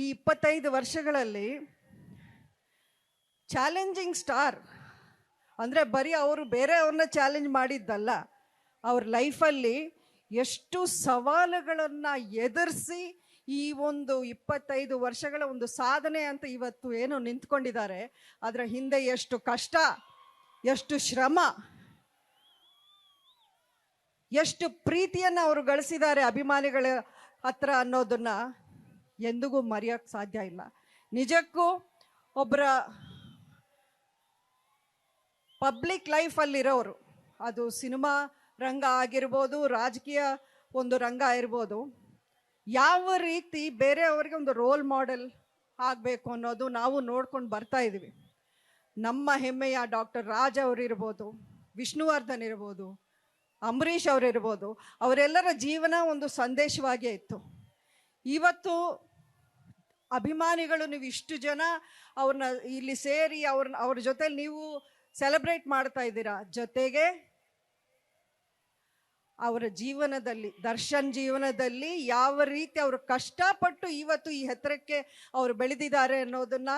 ಈ 25 ವರ್ಷಗಳಲ್ಲಿ challenging star ಅಂದರೆ ಬರೀ ಅವರು ಬೇರೆಯವ್ರನ್ನ ಚಾಲೆಂಜ್ ಮಾಡಿದ್ದಲ್ಲ, ಅವ್ರ ಲೈಫಲ್ಲಿ ಎಷ್ಟು ಸವಾಲುಗಳನ್ನು ಎದುರಿಸಿ ಈ ಒಂದು 25 ವರ್ಷಗಳ ಒಂದು ಸಾಧನೆ ಅಂತ ಇವತ್ತು ಏನು ನಿಂತ್ಕೊಂಡಿದ್ದಾರೆ. ಅದರ ಹಿಂದೆ ಎಷ್ಟು ಕಷ್ಟ, ಎಷ್ಟು ಶ್ರಮ, ಎಷ್ಟು ಪ್ರೀತಿಯನ್ನು ಅವರು ಗಳಿಸಿದ್ದಾರೆ ಅಭಿಮಾನಿಗಳ ಹತ್ರ ಅನ್ನೋದನ್ನ ಎಂದಿಗೂ ಮರೆಯೋಕ್ಕೆ ಸಾಧ್ಯ ಇಲ್ಲ. ನಿಜಕ್ಕೂ ಒಬ್ಬರ ಪಬ್ಲಿಕ್ ಲೈಫಲ್ಲಿರೋರು, ಅದು ಸಿನಿಮಾ ರಂಗ ಆಗಿರ್ಬೋದು, ರಾಜಕೀಯ ಒಂದು ರಂಗ ಇರ್ಬೋದು, ಯಾವ ರೀತಿ ಬೇರೆಯವ್ರಿಗೆ ಒಂದು ರೋಲ್ ಮಾಡೆಲ್ ಆಗಬೇಕು ಅನ್ನೋದು ನಾವು ನೋಡ್ಕೊಂಡು ಬರ್ತಾ ಇದ್ದೀವಿ. ನಮ್ಮ ಹೆಮ್ಮೆಯ ಡಾಕ್ಟರ್ ರಾಜ್ ಅವರಿರ್ಬೋದು, ವಿಷ್ಣುವರ್ಧನ್ ಇರ್ಬೋದು, ಅಂಬರೀಷ್ ಅವರಿರ್ಬೋದು, ಅವರೆಲ್ಲರ ಜೀವನ ಒಂದು ಸಂದೇಶವಾಗೇ ಇತ್ತು. ಇವತ್ತು ಅಭಿಮಾನಿಗಳು ನೀವು ಇಷ್ಟು ಜನ ಅವ್ರನ್ನ ಇಲ್ಲಿ ಸೇರಿ ಅವ್ರ ಜೊತೆಲಿ ನೀವು ಸೆಲೆಬ್ರೇಟ್ ಮಾಡ್ತಾ ಇದ್ದೀರಾ. ಜೊತೆಗೆ ಅವರ ಜೀವನದಲ್ಲಿ, ದರ್ಶನ್ ಜೀವನದಲ್ಲಿ ಯಾವ ರೀತಿ ಅವರು ಕಷ್ಟಪಟ್ಟು ಇವತ್ತು ಈ ಎತ್ತರಕ್ಕೆ ಅವರು ಬೆಳೆದಿದ್ದಾರೆ ಅನ್ನೋದನ್ನ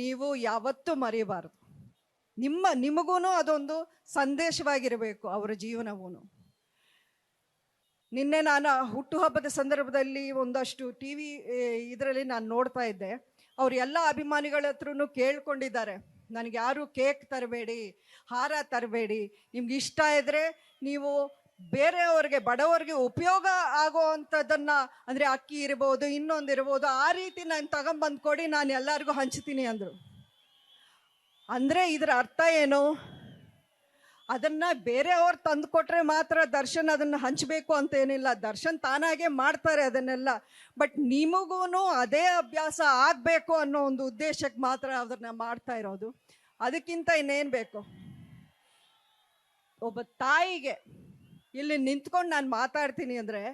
ನೀವು ಯಾವತ್ತೂ ಮರೆಯಬಾರದು. ನಿಮಗೂ ಅದೊಂದು ಸಂದೇಶವಾಗಿರಬೇಕು ಅವರ ಜೀವನವೂ. ನಿನ್ನೆ ನಾನು ಹುಟ್ಟುಹಬ್ಬದ ಸಂದರ್ಭದಲ್ಲಿ ಒಂದಷ್ಟು ಟಿ ವಿ ಇದರಲ್ಲಿ ನಾನು ನೋಡ್ತಾ ಇದ್ದೆ. ಅವ್ರು ಎಲ್ಲ ಅಭಿಮಾನಿಗಳ ಹತ್ರನೂ ಕೇಳ್ಕೊಂಡಿದ್ದಾರೆ, ನನಗೆ ಯಾರು ಕೇಕ್ ತರಬೇಡಿ, ಹಾರ ತರಬೇಡಿ, ನಿಮ್ಗೆ ಇಷ್ಟ ಇದ್ದರೆ ನೀವು ಬೇರೆಯವ್ರಿಗೆ, ಬಡವರಿಗೆ ಉಪಯೋಗ ಆಗೋ ಅಂಥದ್ದನ್ನು, ಅಂದರೆ ಅಕ್ಕಿ ಇರ್ಬೋದು, ಇನ್ನೊಂದಿರ್ಬೋದು, ಆ ರೀತಿ ನಾನು ತಗೊಂಬಂದು ಕೊಡಿ, ನಾನು ಎಲ್ಲರಿಗೂ ಹಂಚ್ತೀನಿ ಅಂದರು. ಅಂದರೆ ಇದರ ಅರ್ಥ ಏನು? ಅದನ್ನು ಬೇರೆಯವ್ರು ತಂದು ಕೊಟ್ಟರೆ ಮಾತ್ರ ದರ್ಶನ್ ಅದನ್ನು ಹಂಚಬೇಕು ಅಂತ ಏನಿಲ್ಲ. ದರ್ಶನ್ ತಾನಾಗೆ ಮಾಡ್ತಾರೆ ಅದನ್ನೆಲ್ಲ. ಬಟ್ ನಿಮಗೂ ಅದೇ ಅಭ್ಯಾಸ ಆಗಬೇಕು ಅನ್ನೋ ಒಂದು ಉದ್ದೇಶಕ್ಕೆ ಮಾತ್ರ ಅದನ್ನು ಮಾಡ್ತಾ ಇರೋದು. ಅದಕ್ಕಿಂತ ಇನ್ನೇನು ಬೇಕು? ಒಬ್ಬ ತಾಯಿಗೆ ಇಲ್ಲಿ ನಿಂತ್ಕೊಂಡು ನಾನು ಮಾತಾಡ್ತೀನಿ ಅಂದರೆ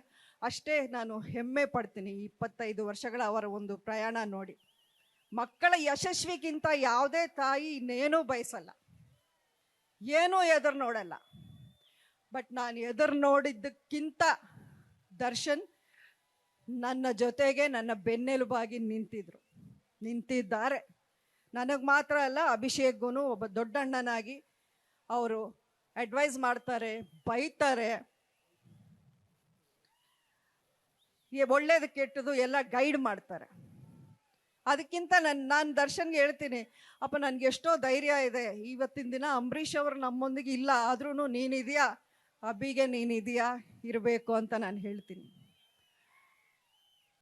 ಅಷ್ಟೇ ನಾನು ಹೆಮ್ಮೆ ಪಡ್ತೀನಿ. 25 ವರ್ಷಗಳ ಅವರ ಒಂದು ಪ್ರಯಾಣ ನೋಡಿ. ಮಕ್ಕಳ ಯಶಸ್ವಿಗಿಂತ ಯಾವುದೇ ತಾಯಿ ಇನ್ನೇನೂ ಬಯಸಲ್ಲ, ಏನೂ ಎದುರು ನೋಡಲ್ಲ. ಬಟ್ ನಾನು ಎದುರು ನೋಡಿದ್ದಕ್ಕಿಂತ ದರ್ಶನ್ ನನ್ನ ಜೊತೆಗೆ ನನ್ನ ಬೆನ್ನೆಲುಬಾಗಿ ನಿಂತಿದ್ದಾರೆ. ನನಗೆ ಮಾತ್ರ ಅಲ್ಲ, ಅಭಿಷೇಕ್ಗೂ ಒಬ್ಬ ದೊಡ್ಡಣ್ಣನಾಗಿ ಅವರು ಅಡ್ವೈಸ್ ಮಾಡ್ತಾರೆ, ಬೈತಾರೆ, ಒಳ್ಳೇದು ಕೆಟ್ಟದು ಎಲ್ಲ ಗೈಡ್ ಮಾಡ್ತಾರೆ. ಅದಕ್ಕಿಂತ ನಾನು ದರ್ಶನ್ಗೆ ಹೇಳ್ತೀನಿ, ಅಪ್ಪ ನನಗೆ ಎಷ್ಟೋ ಧೈರ್ಯ ಇದೆ. ಇವತ್ತಿನ ದಿನ ಅಂಬರೀಷ್ ಅವರು ನಮ್ಮೊಂದಿಗೆ ಇಲ್ಲ, ಆದ್ರೂ ನೀನಿದೆಯಾ, ಅಭಿಗೆ ನೀನಿದೆಯಾ, ಇರಬೇಕು ಅಂತ ನಾನು ಹೇಳ್ತೀನಿ.